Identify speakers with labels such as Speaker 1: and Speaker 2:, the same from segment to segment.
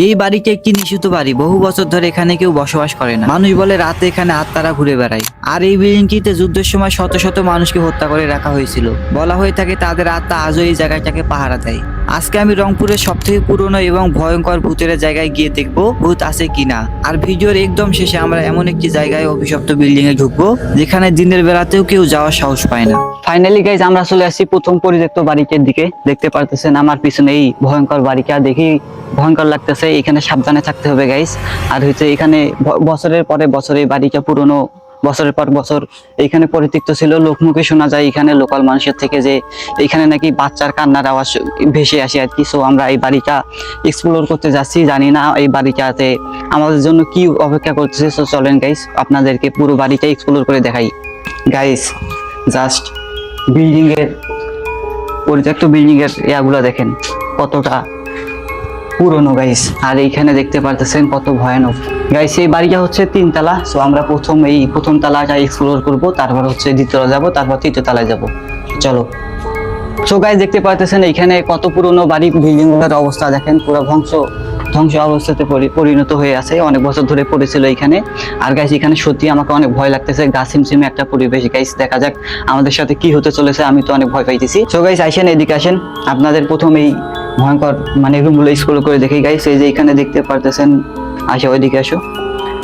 Speaker 1: এই বাড়িটি একটি নিষিদ্ধ বাড়ি। বহু বছর ধরে এখানে কেউ বসবাস করে না। মানুষ বলে রাতে এখানে আত্মারা ঘুরে বেড়ায়। আর এই বিল্ডিংটিতে যুদ্ধের সময় শত শত মানুষকে হত্যা করে রাখা হয়েছিল। বলা হয়ে থাকে তাদের আত্মা আজও এই জায়গাটাকে পাহারা দেয়। আজকে আমি রংপুরের সবথেকে পুরনো এবং ভয়ঙ্কর ভূতের জায়গায় গিয়ে দেখবো ভূত আছে কিনা। আর ভিডিওর একদম শেষে আমরা এমন একটি জায়গায় অভিশপ্ত বিল্ডিং এ ঢুকবো যেখানে দিনের বেলাতেও কেউ যাওয়ার সাহস পায় না। ফাইনালি গাইজ আমরা চলে আসছি প্রথম পরিত্যক্ত বাড়িটির দিকে। দেখতে পারতেছেন আমার পিছনে এই ভয়ঙ্কর বাড়িটা, দেখি ভয়ঙ্কর লাগতেছে। এখানে সাবধানে থাকতে হবে গাইজ। আর হচ্ছে এখানে বছরের পরে বছর এই বাড়িটা পুরনো, বছরের পর বছর এখানে পরিত্যক্ত ছিল। লোকমুখে শোনা যায় এখানে লোকাল মানুষের থেকে যে এখানে নাকি বাচ্চার কান্নার আওয়াজ ভেসে আসে আর কি। সো আমরা এই বাড়িটা এক্সপ্লোর করতে যাচ্ছি, জানি না এই বাড়িটাতে আমাদের জন্য কি অপেক্ষা করতেছে। সো চলেন গাইজ আপনাদেরকে পুরো বাড়িটা এক্সপ্লোর করে দেখাই। গাইজ জাস্ট বিল্ডিং এর পরিত্যক্ত বিল্ডিং এর ইয়াগুলো দেখেন কতটা পুরনো গাইস। আর এইখানে দেখতে পারতেছেন কত ভয়ানক গাইস। এই বাড়িটা হচ্ছে 3 তলা। সো আমরা প্রথম তলাটা এক্সপ্লোর করব, তারপর হচ্ছে দ্বিতীয় তলা যাব, তারপর তৃতীয় তলায় যাব। চলো। সো গাইস দেখতে পারতেছেন এখানে কত পুরনো বাড়ি, বিল্ডিং গুলোর অবস্থা দেখেন পুরো ধ্বংস অবস্থাতে পরিণত হয়ে আছে। অনেক বছর ধরে পড়েছিল এখানে। আর গাইস এখানে সত্যি আমাকে অনেক ভয় লাগতেছে। গা ছিমছিমে একটা পরিবেশ গাইস। দেখা যাক আমাদের সাথে কি হতে চলেছে, আমি তো অনেক ভয় পাইতেছি। সো গাইস আসেন, এদিকে আসেন, আপনাদের প্রথম এই ভয়ঙ্কর রুমগুলো এক্সপ্লোর করে দেখি গাইস। এই যে এখানে দেখতে পারতেছেন, আসো ওইদিকে আসো।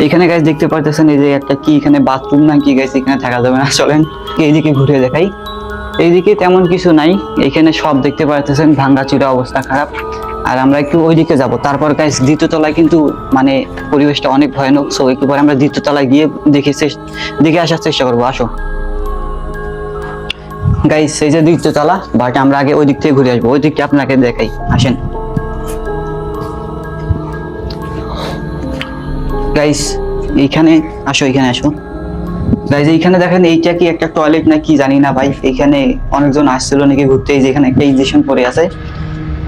Speaker 1: এখানে গাইস দেখতে পারতেছেন এই যে একটা কি এখানে বাথরুম না কি গাইস, এখানে থাকা যাবে না। চলেন এইদিকে ঘুরে দেখাই। এইদিকে তেমন কিছু নাই, এখানে সব দেখতে পারতেছেন ভাঙাচুরা অবস্থা, খারাপ। আর আমরা একটু ওইদিকে যাব। তারপর গাইস দ্বিতীয় তলায় কিন্তু পরিবেশটা অনেক ভয়ানক। সো একটু পরে আমরা দ্বিতীয় তলায় গিয়ে দেখে আসার চেষ্টা করবো। আসো গাইস, এই যে দ্বিতীয় তলা, বাট আমরা আগে ওই দিক থেকে ঘুরে আসবো। ওই দিকটা আপনাকে দেখাই, আসেন গাইস। এইখানে আসো, এখানে আসো গাইস। এইখানে দেখেন এইটা কি একটা টয়লেট না কি জানি না ভাই। এখানে অনেকজন আসছিল নাকি ঘুরতে। এই যে এখানে একটা ইনজেকশন পড়ে আছে,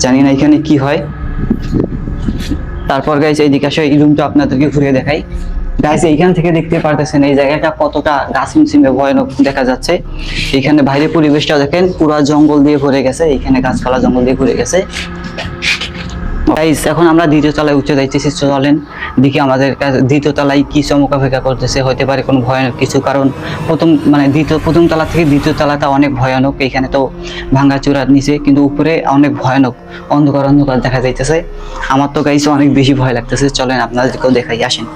Speaker 1: জানি না এখানে কি হয়। তারপর গাইস এইদিকে আসো, এই রুমটা আপনাদেরকে ঘুরে দেখাই গাইস। এইখান থেকে দেখতে পারতেছেন এই জায়গাটা কতটা গাছিমছিমে ভয়ানক দেখা যাচ্ছে। এখানে বাইরে পরিবেশটা দেখেন পুরো জঙ্গল দিয়ে ভরে গেছে, এখানে গাছপালা জঙ্গল দিয়ে ভরে গেছে গাইস। এখন আমরা দ্বিতীয় তলায় উঠে যাইতেছি। চলেন দেখি আমাদের দ্বিতীয় তলায় কি চমক অপেক্ষা করতেছে। হতে পারে কোনো ভয়ানক কিছু, কারণ প্রথম তলা থেকে দ্বিতীয় তলাটা অনেক ভয়ানক। এখানে তো ভাঙাচুরার নিচে, কিন্তু উপরে অনেক ভয়ানক অন্ধকার দেখা যাইতেছে। আমার তো গাইস অনেক বেশি ভয় লাগতেছে। চলেন আপনাদেরকেও দেখাই, আসেন।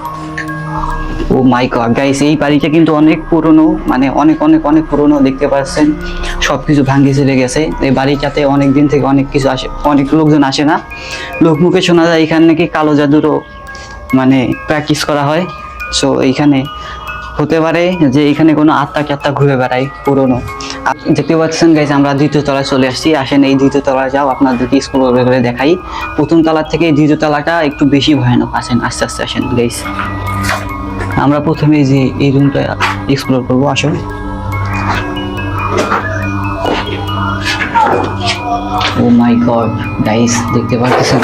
Speaker 1: ও মাই গড গাইস, এই বাড়িটা কিন্তু অনেক পুরনো, অনেক অনেক অনেক পুরনো। দেখতে পাচ্ছেন সবকিছু ভাঙে চলে গেছে। এই বাড়িটাতে অনেক দিন থেকে অনেক কিছু আসে, অনেক লোকজন আসে না। লোকমুখে শোনা যায় এখানে নাকি কালো জাদুরও প্র্যাকটিস করা হয়। সো এইখানে হতে পারে যে এখানে কোনো আত্মা ঘুরে বেড়ায় পুরনো। দেখতে পাচ্ছেন গাইস আমরা দ্বিতীয় তলায় চলে আসছি। আসেন এই দ্বিতীয় তলায় যাও, আপনাদেরকে এক্সপ্লোর করে দেখাই। প্রথম তলার থেকে দ্বিতীয় তলাটা একটু বেশি ভয়ানক। আসেন আস্তে আস্তে আসেন গাইস। আমরা প্রথমে যে এই রুমটা এক্সপ্লোর করবো, আসো। ও মাই গড গাইস, দেখতে পাচ্ছেন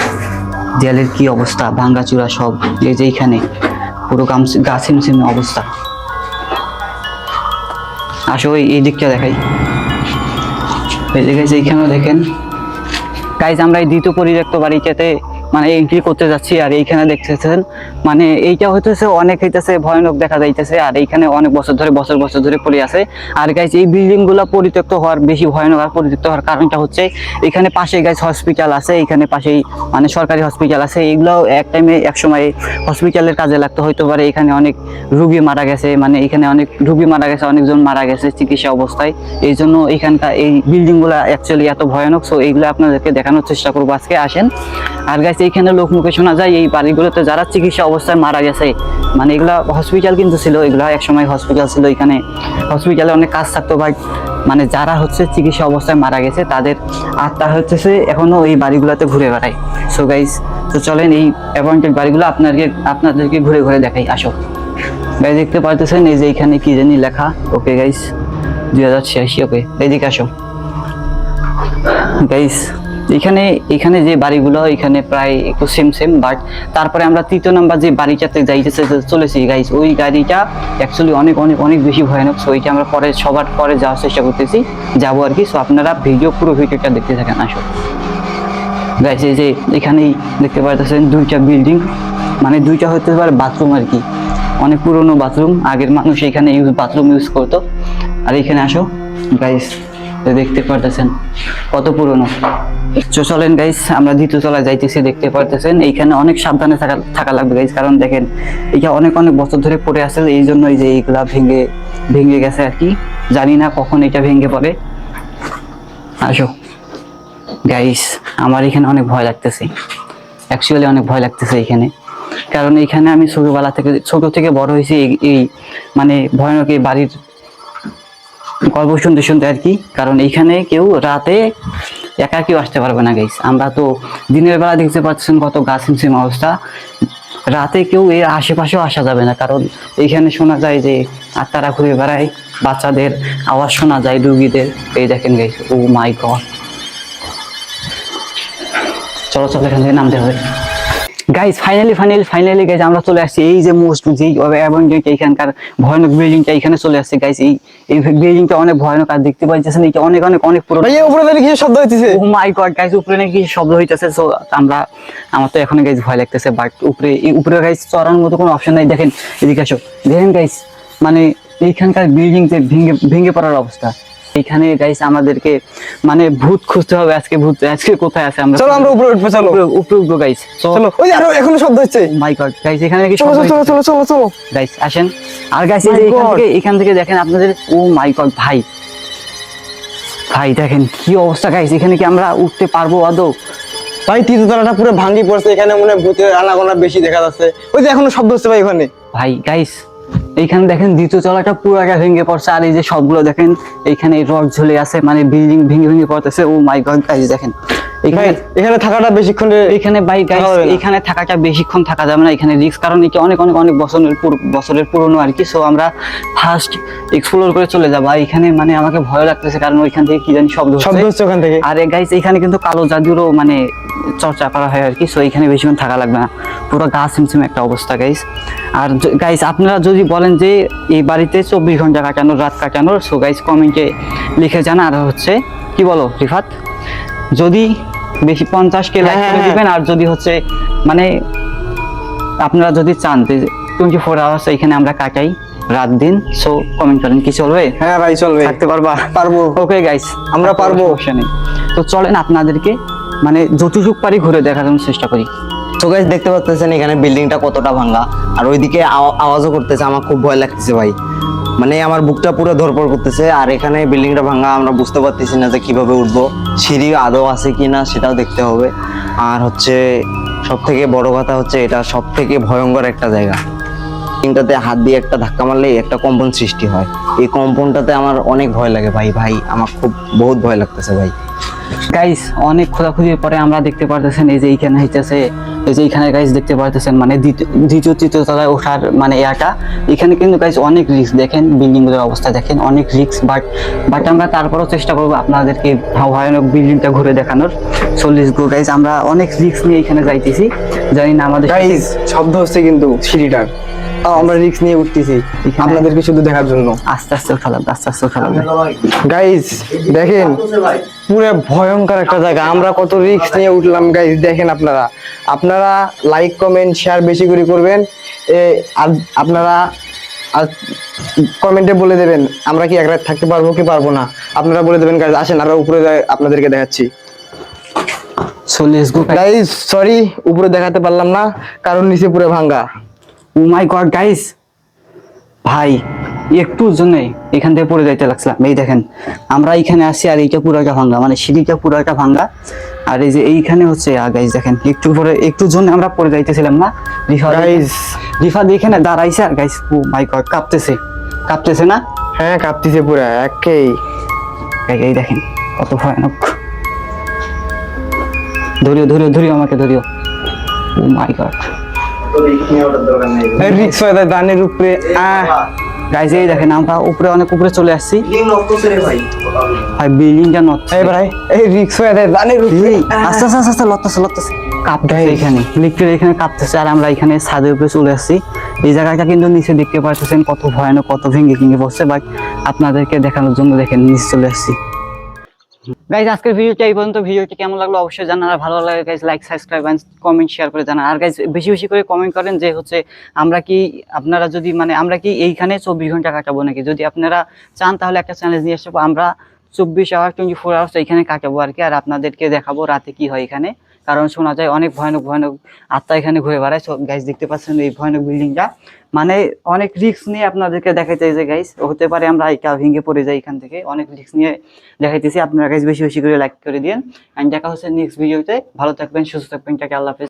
Speaker 1: দেয়ালের কি অবস্থা, ভাঙাচুরা সব। এই যে এখানে পুরো গাছিমছিমে অবস্থা। আসো এই দিকটা দেখাই। এই যে গাইস এইখানেও দেখেন গাইস, আমরা এই দ্বিতীয় পরিত্যক্ত বাড়িটাতে এন্ট্রি করতে যাচ্ছি। আর এইখানে দেখতেছেন এইটা হইতেছে অনেক ভয়ানক দেখা যাইতেছে। আর এইখানে অনেক বছর ধরে পড়ে আছে। আর গাইস এই বিল্ডিং গুলো পরিত্যক্ত হওয়ার বেশি ভয়ানক। আর পরিত্যক্ত হওয়ার কারণটা হচ্ছে এখানে পাশে গাইস হসপিটাল আছে, এখানে পাশেই সরকারি হসপিটাল আছে। এগুলো এক সময় হসপিটালের কাজে লাগতো। হইতে পারে এখানে অনেক রুগী মারা গেছে, এখানে অনেক রুগী মারা গেছে, অনেকজন মারা গেছে চিকিৎসা অবস্থায়। এই জন্য এখানকার এই বিল্ডিং গুলা অ্যাকচুয়ালি এত ভয়ানক। সো এইগুলো আপনাদেরকে দেখানোর চেষ্টা করবো আজকে, আসেন। আর গাইস এইখানে লোকমুখে শোনা যায় এই বাড়িগুলোতে যারা চিকিৎসা অবস্থায় মারা গেছে, এগুলা হসপিটাল কিন্তু ছিল, এগুলা একসময় হসপিটাল ছিল। এখানে হসপিটালে অনেক কাজ থাকতো, বাট যারা চিকিৎসা অবস্থায় মারা গেছে তাদের আত্মা এখনো এই বাড়িগুলোতে ঘুরে বেড়ায়। সো গাইস, তো চলেন এই অ্যাপয়েন্টেড বাড়িগুলো আপনাদেরকে ঘুরে ঘুরে দেখাই, আসো গাইস। দেখতে পারতেছেন এই যে এখানে কি জানি লেখা, ওকে গাইস 2086, ওকে এইদিকে আসো গাইস। এখানে যে বাড়িগুলো এখানে প্রায় একটু সেম, বাট তারপরে আমরা তৃতীয় নাম্বার যে বাড়িটাতে চলেছি গাইস, ওই গাড়িটা অ্যাকচুয়ালি অনেক অনেক অনেক বেশি ভয়ানক। সো এইটা আমরা সবার পরে যাওয়ার চেষ্টা করতেছি, যাবো আর কি। সো আপনারা পুরো ভিডিওটা দেখতে থাকেন, আসো। গাইস এই যে এখানেই দেখতে পাচ্ছেন দুইটা বিল্ডিং, মানে দুইটা হতে পারে বাথরুম আর কি, অনেক পুরনো বাথরুম, আগের মানুষ এখানে বাথরুম ইউজ করতো। আর এখানে আসো গাইস, দেখতে পারতেছেন কত পুরনো। চলেন গাইস আমরা দ্বিতীয় তলায় যাইতেছি, দেখতে পারতেছেন এইখানে অনেক সাবধানে থাকা লাগবে গাইস, কারণ দেখেন এটা অনেক অনেক বছর ধরে পড়ে আছে, এই জন্য এই যে এইগুলা ভেঙে গেছে আর কি, জানি না কখন এটা ভেঙে পড়ে। আসো গাইস, আমার এখানে অনেক ভয় লাগতেছে, অ্যাকচুয়ালি অনেক ভয় লাগতেছে এখানে, কারণ এখানে আমি ছোট থেকে বড় হয়েছি এই মানে ভয়ানক এই বাড়ির গল্প শুনতে শুনতে আর কি। কারণ এইখানে কেউ রাতে একা কেউ আসতে পারবে না গাইস, আমরা তো দিনের বেলা দেখতে পাচ্ছেন কত গাছ হিমশিম অবস্থা, রাতে কেউ এর আশেপাশেও আসা যাবে না, কারণ এইখানে শোনা যায় যে আত্মারা ঘুরে বেড়ায়, বাচ্চাদের আওয়াজ শোনা যায়, রুগীদের। এই দেখেন গাইস, ও মাই গড, চলো এখান থেকে নামতে হবে গাইস। ফাইনালি গাইস আমরা চলে আসছি এই যে মোস্ট যেই এইখানকার ভয়ানক বিল্ডিংটা, এখানে চলে আসছে গাইস। এই বিল্ডিংটা অনেক ভয়ানক, আর দেখতে পাচ্ছেন এটা অনেক অনেক অনেক পুরো।
Speaker 2: ভাই উপরে দাঁড়িয়ে কি শব্দ হইতেছে?
Speaker 1: ও মাই গড গাইস, উপরে নাকি শব্দ হইতেছে। সো আমার তো এখন গাইস ভয় লাগতেছে, বাট উপরে গাইস চড়ানোর মতো কোনো অপশন নাই। দেখেন এদিকে আসো, দেখেন গাইস, মানে এইখানকার বিল্ডিং যে ভেঙে পড়ার অবস্থা। এখানে গাইস আমাদেরকে মানে ভূত খুঁজতে হবে আজকে, আজকে কোথায় আছে আমরা।
Speaker 2: চলো আমরা উপরে উঠবো, চলো
Speaker 1: উপরে উঠবো গাইস,
Speaker 2: চলো। ওই আরো এখনো শব্দ হচ্ছে।
Speaker 1: মাই গড গাইস, এখানে কি
Speaker 2: চলো
Speaker 1: গাইস আসেন। আর গাইস এখান থেকে দেখেন আপনাদের, ও মাই গড ভাই দেখেন কি অবস্থা গাইস, এখানে কি আমরা উঠতে পারবো আদৌ?
Speaker 2: ভাই তৃতীয়তলাটা পুরো ভাঙি পড়ছে, এখানে মনে হয় ভূতের আনাগোনা বেশি দেখা যাচ্ছে। ওই যে এখনো শব্দ হচ্ছে ভাই ওখানে।
Speaker 1: ভাই গাইস এইখানে দেখেন দ্বিতীয় তলাটা পুরো ভেঙে পড়ছে, আর এই যে সবগুলো দেখেন এইখানে রড ঝুলে আছে, মানে বিল্ডিং ভেঙে পড়তেছে। ও মাই গড গাইস দেখেন
Speaker 2: এখানে থাকাটা বেশিক্ষণ,
Speaker 1: এখানে ভাই গাইস এখানে থাকাটা বেশিক্ষণ থাকা যাবে না, এখানে রিস্ক, কারণ এটা অনেক অনেক অনেক বছরের পুরনো আর কি। সো আমরা ফার্স্ট এক্সপ্লোর করে চলে যাবো। এখানে মানে আমাকে ভয় লাগতেছে, কারণ ওইখান থেকে কি জানি শব্দ হচ্ছে ওখান থেকে। আর গাইস এখানে কিন্তু কালো জাদুরও মানে চর্চা করা হয় আর কি। সো এখানে বেশিক্ষণ থাকা লাগবে না, পুরো গাছ হিমশিম একটা অবস্থা গাইস। আর গাইস আপনারা যদি বলেন যে এই বাড়িতে 24 ঘন্টা কাটানোর, রাত কাটানোর, সো গাইস কমেন্টে লিখে জানা। আর হচ্ছে কি বলো রিফাত, যদি বেশি 50K লাইক করে দিবেন, আর যদি হচ্ছে মানে আপনারা যদি চান যে 24 আওয়ার্স এখানে আমরা কাটাই রাত দিন, সো কমেন্ট করেন, কি চলবে?
Speaker 2: হ্যাঁ ভাই চলবে,
Speaker 1: থাকতে
Speaker 2: পারবো।
Speaker 1: ওকে গাইস
Speaker 2: আমরা পারবো,
Speaker 1: সমস্যা নেই। তো চলেন আপনাদেরকে মানে যতটুকু পারি ঘুরে দেখানোর চেষ্টা করি।
Speaker 3: তো গাইস দেখতে পাচ্ছেন এখানে বিল্ডিংটা কতটা ভাঙা, আর ওইদিকে আওয়াজও করতেছে, আমার খুব ভয় লাগতেছে ভাই, মানে আমার বুকটা পুরো ধরপড় করতেছে। আর এখানে বিল্ডিংটা ভাঙা, আমরা বুঝতে পারতেছি না যে কিভাবে উঠবো, সিঁড়ি আদৌ আছে কিনা সেটাও দেখতে হবে। আর হচ্ছে সব থেকে বড় কথা হচ্ছে এটা সব থেকে ভয়ঙ্কর একটা জায়গা, বিল্ডিংটাতে হাত দিয়ে একটা ধাক্কা মারলেই একটা কম্পন সৃষ্টি হয়, এই কম্পনটাতে আমার অনেক ভয় লাগে ভাই, আমার খুব বহুত ভয় লাগতেছে ভাই।
Speaker 1: গাইস অনেক খোঁজাখুঁজির পরে আমরা দেখতে পারতেছেন এই যে এইখানে হইতেছে, এই যে এইখানে গাইস দেখতে পারতেছেন মানে দ্বিতীয় তৃতীয় তলায় ওঠার মানে এয়াটা। এখানে কিন্তু গাইস অনেক রিস্ক, দেখেন বিল্ডিং গুলোর অবস্থা দেখেন, অনেক রিস্ক, বাট আমরা তারপরেও চেষ্টা করবো আপনাদেরকে ভয়ানক বিল্ডিংটা ঘুরে দেখানোর। 40 গো গাইস, আমরা অনেক রিস্ক নিয়ে এখানে যাইতেছি, জানি না আমাদের
Speaker 2: গাইস শব্দ হচ্ছে কিন্তু সিঁড়িটার, আমরা রিস্ক নিয়ে উঠতেছি আপনাদেরকে শুধু দেখার জন্য।
Speaker 1: আস্তে আস্তে উঠা লাগবে।
Speaker 2: গাইস দেখেন পুরো ভয়ঙ্কর একটা জায়গা, আমরা কত রিস্ক নিয়ে উঠলাম গাইস। দেখেন আপনারা লাইক কমেন্ট শেয়ার বেশি করে করবেন, আর আপনারা কমেন্টে বলে দেবেন আমরা কি এক রাত থাকতে পারবো কি পারবো না, আপনারা বলে দেবেন গাইস। আসেন আমরা উপরে আপনাদেরকে দেখাচ্ছি। গাইস সরি উপরে দেখাতে পারলাম না, কারণ নিচে পুরো ভাঙ্গা।
Speaker 1: ও মাই গড গাইস, ভাই একটুর জন্য এখান থেকে পড়ে যাইতে লাগছিলাম। এই দেখেন আমরা এইখানে আসি, আর এইটা পুরোটা ভাঙ্গা, মানে সিঁড়িটা পুরোটা ভাঙ্গা। আর এই যে এইখানে হচ্ছে গাইস দেখেন একটু জন্য আমরা পড়ে যাইতেছিলাম না। রিফা এখানে দাঁড়াইছে, আর গাইস ও মাই গড কাঁপতেছে না?
Speaker 2: হ্যাঁ কাঁপতেছে পুরো একেই।
Speaker 1: এই দেখেন কত ভয়ানক। ধরিও আমাকে ধরিও। ও মাই গড
Speaker 2: রিক্স হয় দানের উপরে।
Speaker 1: গাইস এই দেখেন আমরা অনেক উপরে চলে আসছি। ভাই বিল্ডিংটা নড়ছে
Speaker 2: ভাই, এই রিক্স হয়ে যায় দানের উপরে।
Speaker 1: আস্তে লড়তেছে কাঁপতেছে, এখানে লিটারালি এখানে কাঁপতেছে। আর আমরা এখানে ছাদের উপরে চলে আসছি। এই জায়গাটা কিন্তু নিচে দেখতে পাচ্ছেন কত ভয়ানক, কত ভেঙে পড়ছে, বাট আপনাদেরকে দেখানোর জন্য দেখেন নিচে চলে আসছি।
Speaker 4: গাইজ আজকের ভিডিওটা এই পর্যন্ত। ভিডিওটি কেমন লাগলো অবশ্যই জানান, আর ভালো লাগে guys like subscribe and comment share করে জানান। আর গাইজ বেশি বেশি করে কমেন্ট করেন যে হচ্ছে আপনারা যদি আমরা কি এইখানে 24 ঘন্টা কাটাবো নাকি। যদি আপনারা চান তাহলে একটা চ্যালেঞ্জ নিয়ে আসবো, আমরা 24 আওয়ার 24 আওয়ার্স এখানে কাটাবো আর কি। আর আপনাদেরকে দেখাবো রাতে কি হয় এখানে, কারণ শোনা যায় অনেক ভয়ানক ভয়ানক আত্মা এখানে ঘুরে বেড়ায়। সো গাইজ দেখতে পাচ্ছেন এই ভয়ানক বিল্ডিংটা, মানে অনেক রিস্ক নিয়ে আপনাদেরকে দেখাইতে যে গাইজ হতে পারে আমরা এটা ভেঙে পড়ে যাই এখান থেকে। অনেক রিস্ক নিয়ে দেখাইতেছি। আপনারা গাইজ বেশি বেশি করে লাইক করে দিন। এন্ড দেখা হচ্ছে নেক্সট ভিডিওতে। ভালো থাকবেন, সুস্থ থাকবেন, টাটা, আল্লাহ হাফেজ।